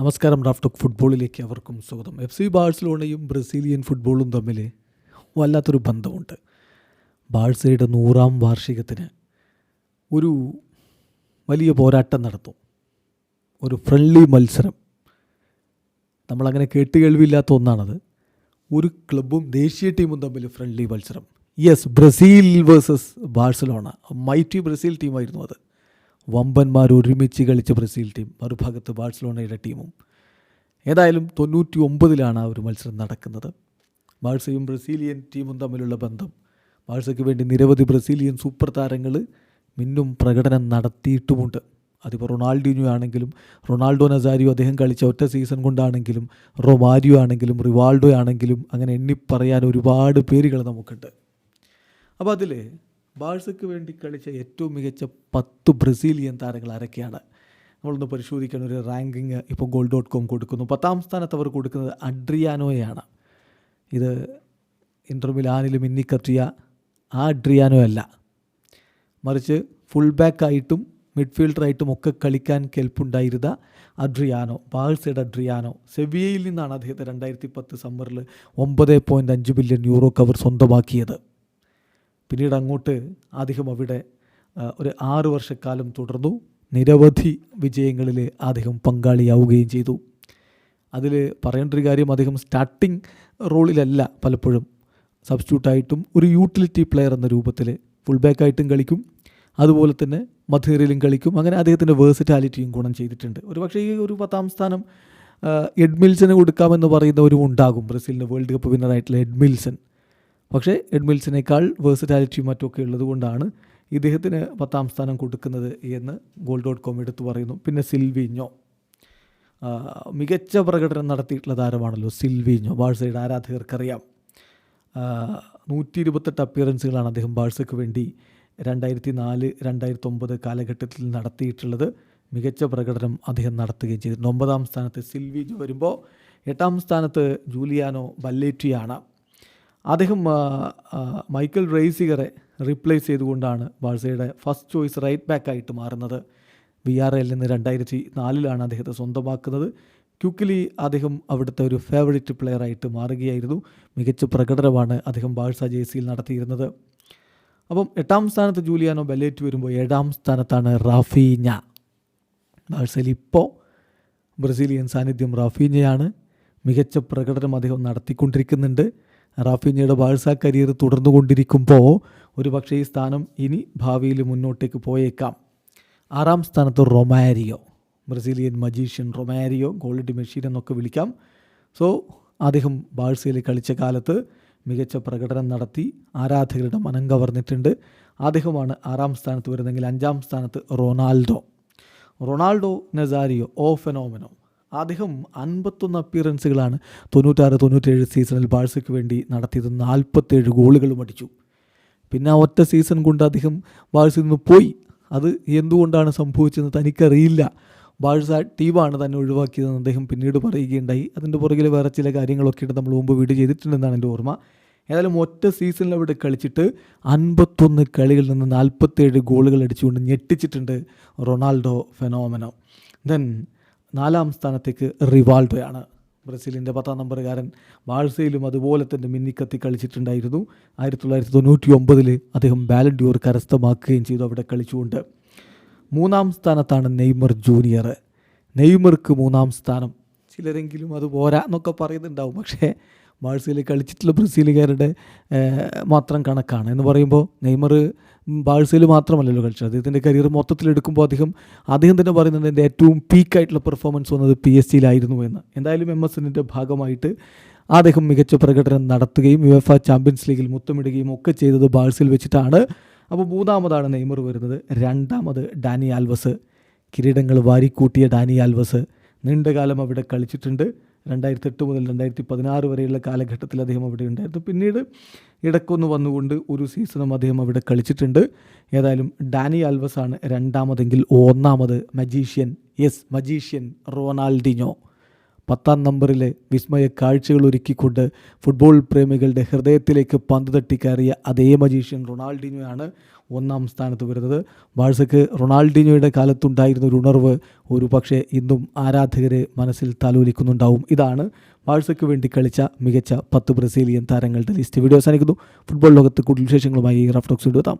നമസ്കാരം. Raf talk ഫുട്ബോളിലേക്ക് അവർക്കും സ്വാഗതം. FC ബാഴ്സലോണയും ബ്രസീലിയൻ ഫുട്ബോളും തമ്മിൽ വല്ലാത്തൊരു ബന്ധമുണ്ട്. ബാഴ്സയുടെ 100ാം വാർഷികത്തിന് ഒരു വലിയ പോരാട്ടം നടത്തും, ഒരു ഫ്രണ്ട്ലി മത്സരം. നമ്മളങ്ങനെ കേട്ടുകേൾവിയില്ലാത്ത ഒന്നാണത്. ഒരു ക്ലബ്ബും ദേശീയ ടീമും തമ്മിൽ ഫ്രണ്ട്ലി മത്സരം. Brazil versus Barcelona. Mighty Brazil ടീമായിരുന്നു അത്. വമ്പന്മാർ ഒരുമിച്ച് കളിച്ച ബ്രസീൽ ടീം, മറുഭാഗത്ത് ബാഴ്സലോണയുടെ ടീമും. ഏതായാലും 99-ലാണ് ആ ഒരു മത്സരം നടക്കുന്നത്. ബാഴ്സയും ബ്രസീലിയൻ ടീമും തമ്മിലുള്ള ബന്ധം. ബാഴ്സയ്ക്ക് വേണ്ടി നിരവധി ബ്രസീലിയൻ സൂപ്പർ താരങ്ങൾ മിന്നും പ്രകടനം നടത്തിയിട്ടുമുണ്ട്. അതിപ്പോൾ റൊണാൾഡിനോ ആണെങ്കിലും, റൊണാൾഡോ നസാരിയോ അദ്ദേഹം കളിച്ച ഒറ്റ സീസൺ കൊണ്ടാണെങ്കിലും, റൊമാരിയോ ആണെങ്കിലും, റിവാൾഡോ ആണെങ്കിലും, അങ്ങനെ എണ്ണിപ്പറയാൻ ഒരുപാട് പേരുകൾ നമുക്കുണ്ട്. അപ്പോൾ അതിൽ ബാഴ്സയ്ക്ക് വേണ്ടി കളിച്ച ഏറ്റവും മികച്ച 10 ബ്രസീലിയൻ താരങ്ങൾ ആരൊക്കെയാണ് നമ്മളൊന്ന് പരിശോധിക്കാൻ. ഒരു റാങ്കിങ് ഇപ്പോൾ goal.com കൊടുക്കുന്നു. 10ാം സ്ഥാനത്ത് അവർ കൊടുക്കുന്നത് അഡ്രിയാനോയാണ്. ഇത് ഇൻ്റർ മിലാനിൽ മിന്നിക്കത്തിയ ആ അഡ്രിയാനോ അല്ല, മറിച്ച് ഫുൾ ബാക്കായിട്ടും മിഡ്ഫീൽഡറായിട്ടും ഒക്കെ കളിക്കാൻ കെൽപ്പുണ്ടായിരുന്ന അഡ്രിയാനോ, ബാഴ്സയുടെ അഡ്രിയാനോ. സെവിയയിൽ നിന്നാണ് അദ്ദേഹത്തെ 2010 സമ്മറിൽ 9.5 ബില്യൺ യൂറോക്ക് അവർ സ്വന്തമാക്കിയത്. പിന്നീട് അങ്ങോട്ട് അദ്ദേഹം അവിടെ ഒരു 6 വർഷക്കാലം തുടർന്നു. നിരവധി വിജയങ്ങളിൽ അദ്ദേഹം പങ്കാളിയാവുകയും ചെയ്തു. അതിൽ പറയേണ്ട ഒരു കാര്യം, അദ്ദേഹം സ്റ്റാർട്ടിംഗ് റോളിലല്ല, പലപ്പോഴും സബ്സ്റ്റിറ്റ്യൂട്ടായിട്ടും ഒരു യൂട്ടിലിറ്റി പ്ലെയർ എന്ന രൂപത്തിൽ ഫുൾ ബാക്കായിട്ടും കളിക്കും, അതുപോലെ തന്നെ മധ്യനിരയിലും കളിക്കും. അങ്ങനെ അദ്ദേഹത്തിൻ്റെ വേഴ്സിറ്റാലിറ്റിയും ഗുണം ചെയ്തിട്ടുണ്ട്. ഒരു പക്ഷേ ഈ ഒരു 10ാം സ്ഥാനം എഡ്മിൽസന് കൊടുക്കാമെന്ന് പറയുന്നവരും ഉണ്ടാകും. ബ്രസീലിൻ്റെ വേൾഡ് കപ്പ് വിന്നറായിട്ടുള്ള എഡ്മിൽസൺ. പക്ഷേ എഡ്മിൽസിനേക്കാൾ വേഴ്സിറ്റാലിറ്റിയും മറ്റുമൊക്കെ ഉള്ളത് കൊണ്ടാണ് ഇദ്ദേഹത്തിന് 10ാം സ്ഥാനം കൊടുക്കുന്നത് എന്ന് goal.com എടുത്തു പറയുന്നു. പിന്നെ സിൽവീഞ്ഞോ, മികച്ച പ്രകടനം നടത്തിയിട്ടുള്ള താരമാണല്ലോ സിൽവീഞ്ഞോ. ബാഴ്സയുടെ ആരാധകർക്കറിയാം. 128 അപ്പിയറൻസുകളാണ് അദ്ദേഹം ബാഴ്സയ്ക്ക് വേണ്ടി 2004-2009 കാലഘട്ടത്തിൽ നടത്തിയിട്ടുള്ളത്. മികച്ച പ്രകടനം അദ്ദേഹം നടത്തുകയും ചെയ്തിട്ടുണ്ട്. 9ാം സ്ഥാനത്ത് സിൽവീഞ്ഞോ വരുമ്പോൾ 8ാം സ്ഥാനത്ത് ജൂലിയാനോ ബല്ലേറ്റിയാണ്. അദ്ദേഹം മൈക്കൽ റെയ്സിഗറെ റീപ്ലേസ് ചെയ്തുകൊണ്ടാണ് ബാഴ്സയുടെ ഫസ്റ്റ് ചോയ്സ് റൈറ്റ് ബാക്കായിട്ട് മാറുന്നത്. VRL നിന്ന് 2004-ലാണ് അദ്ദേഹത്തെ സ്വന്തമാക്കുന്നത്. ക്യുക്കിലി അദ്ദേഹം അവിടുത്തെ ഒരു ഫേവറേറ്റ് പ്ലെയറായിട്ട് മാറുകയായിരുന്നു. മികച്ച പ്രകടനമാണ് അദ്ദേഹം ബാഴ്സ ജേഴ്സിയിൽ നടത്തിയിരുന്നത്. അപ്പം 8ാം സ്ഥാനത്ത് ജൂലിയാനോ ബല്ലേറ്റ് വരുമ്പോൾ 7ാം സ്ഥാനത്താണ് റാഫീഞ്ഞ. ബാഴ്സയിൽ ഇപ്പോൾ ബ്രസീലിയൻ സാന്നിധ്യം റാഫീഞ്ഞയാണ്. മികച്ച പ്രകടനം അദ്ദേഹം നടത്തിക്കൊണ്ടിരിക്കുന്നുണ്ട്. റാഫീഞ്ഞയുടെ ബാഴ്സ കരിയർ തുടർന്നുകൊണ്ടിരിക്കുമ്പോൾ ഒരു പക്ഷേ ഈ സ്ഥാനം ഇനി ഭാവിയിൽ മുന്നോട്ടേക്ക് പോയേക്കാം. 6ാം സ്ഥാനത്ത് Romario, Brazilian magician Romario, gold machine എന്നൊക്കെ വിളിക്കാം. സോ അദ്ദേഹം ബാഴ്സയിൽ കളിച്ച കാലത്ത് മികച്ച പ്രകടനം നടത്തി ആരാധകരുടെ മനം കവർന്നിട്ടുണ്ട്. അദ്ദേഹമാണ് 6ാം സ്ഥാനത്ത് വരുന്നതെങ്കിൽ 5ാം സ്ഥാനത്ത് റൊണാൾഡോ നസാരിയോ, ഫെനോമെനോ. അദ്ദേഹം 51 അപ്പിയറൻസുകളാണ് 96-97 സീസണിൽ ബാഴ്സയ്ക്ക് വേണ്ടി നടത്തിയത്. 47 ഗോളുകളും അടിച്ചു. പിന്നെ ഒറ്റ സീസൺ കൊണ്ട് അദ്ദേഹം ബാഴ്സയിൽ നിന്ന് പോയി. അത് എന്തുകൊണ്ടാണ് സംഭവിച്ചതെന്ന് തനിക്കറിയില്ല. ബാഴ്സ ടീമാണ് തന്നെ ഒഴിവാക്കിയതെന്ന് അദ്ദേഹം പിന്നീട് പറയുകയുണ്ടായി. അതിൻ്റെ പുറകിൽ വേറെ ചില കാര്യങ്ങളൊക്കെ ഇട്ട് നമ്മൾ മുമ്പ് വീഡിയോ ചെയ്തിട്ടുണ്ടെന്നാണ് എൻ്റെ ഓർമ്മ. ഏതായാലും ഒറ്റ സീസണിൽ അവിടെ കളിച്ചിട്ട് 51 കളികളിൽ നിന്ന് 47 ഗോളുകൾ അടിച്ചുകൊണ്ട് ഞെട്ടിച്ചിട്ടുണ്ട് റൊണാൾഡോ ഫെനോമെനോ. ദെൻ 4ാം സ്ഥാനത്തേക്ക് റിവാൾഡോയാണ്. ബ്രസീലിൻ്റെ 10ാം നമ്പറുകാരൻ ബാഴ്സയിലും അതുപോലെ തന്നെ മിന്നിക്കത്തി കളിച്ചിട്ടുണ്ടായിരുന്നു. 1999 അദ്ദേഹം ബാലൻ ഡ്യോർ കരസ്ഥമാക്കുകയും ചെയ്തു അവിടെ കളിച്ചുകൊണ്ട്. 3ാം സ്ഥാനത്താണ് നെയ്മർ ജൂനിയർ. നെയ്മർക്ക് 3ാം സ്ഥാനം. ചിലരെങ്കിലും അത് പോരാ എന്നൊക്കെ പറയുന്നുണ്ടാവും. പക്ഷേ ബാഴ്സയിൽ കളിച്ചിട്ടുള്ള ബ്രസീലുകാരുടെ മാത്രം കണക്കാണ് എന്ന് പറയുമ്പോൾ നെയ്മർ ബാഴ്സയിൽ മാത്രമല്ലല്ലോ കളിച്ചത്. അദ്ദേഹത്തിൻ്റെ കരിയർ മൊത്തത്തിലെടുക്കുമ്പോൾ അദ്ദേഹം തന്നെ പറയുന്നുണ്ട് എൻ്റെ ഏറ്റവും പീക്കായിട്ടുള്ള പെർഫോമൻസ് വന്നത് PSG-യിലായിരുന്നു എന്ന്. എന്തായാലും MSNൻ്റെ ഭാഗമായിട്ട് അദ്ദേഹം മികച്ച പ്രകടനം നടത്തുകയും UEFA ചാമ്പ്യൻസ് ലീഗിൽ മുത്തമിടുകയും ഒക്കെ ചെയ്തത് ബാഴ്സയിൽ വെച്ചിട്ടാണ്. അപ്പോൾ 3ാമതാണ് നെയ്മർ വരുന്നത്. 2ാമത് ഡാനി ആൽവസ്. കിരീടങ്ങൾ വാരിക്കൂട്ടിയ ഡാനി ആൽവസ് നീണ്ടകാലം അവിടെ കളിച്ചിട്ടുണ്ട്. 2008 മുതൽ 2016 വരെയുള്ള കാലഘട്ടത്തിൽ അദ്ദേഹം അവിടെ ഉണ്ടായിരുന്നു. പിന്നീട് ഇടയ്ക്കൊന്ന് വന്നുകൊണ്ട് ഒരു സീസണും അദ്ദേഹം അവിടെ കളിച്ചിട്ടുണ്ട്. ഏതായാലും ഡാനി ആൽവസാണ് 2ാമതെങ്കിൽ 1ാമത് മജീഷ്യൻ റൊണാൾഡിനോ. 10-ാം നമ്പറിലെ വിസ്മയ കാഴ്ചകൾ ഒരുക്കിക്കൊണ്ട് ഫുട്ബോൾ പ്രേമികളുടെ ഹൃദയത്തിലേക്ക് പന്ത് തട്ടിക്കയറിയ അതേ മജീഷ്യൻ റൊണാൾഡീഞ്ഞോയാണ് 1-ാം സ്ഥാനത്ത് വരുന്നത്. ബാഴ്സയ്ക്ക് റൊണാൾഡീഞ്ഞോയുടെ കാലത്തുണ്ടായിരുന്ന ഒരു ഉണർവ് ഒരു പക്ഷേ ഇന്നും ആരാധകരെ മനസ്സിൽ താലോലിക്കുന്നുണ്ടാവും. ഇതാണ് ബാഴ്സയ്ക്ക് വേണ്ടി കളിച്ച മികച്ച 10 ബ്രസീലിയൻ താരങ്ങളുടെ ലിസ്റ്റ്. വീഡിയോ അവസാനിക്കുന്നു. ഫുട്ബോൾ ലോകത്ത് കൂടുതൽ വിശേഷങ്ങളുമായി റഫ് ടോക്സ് എത്താം.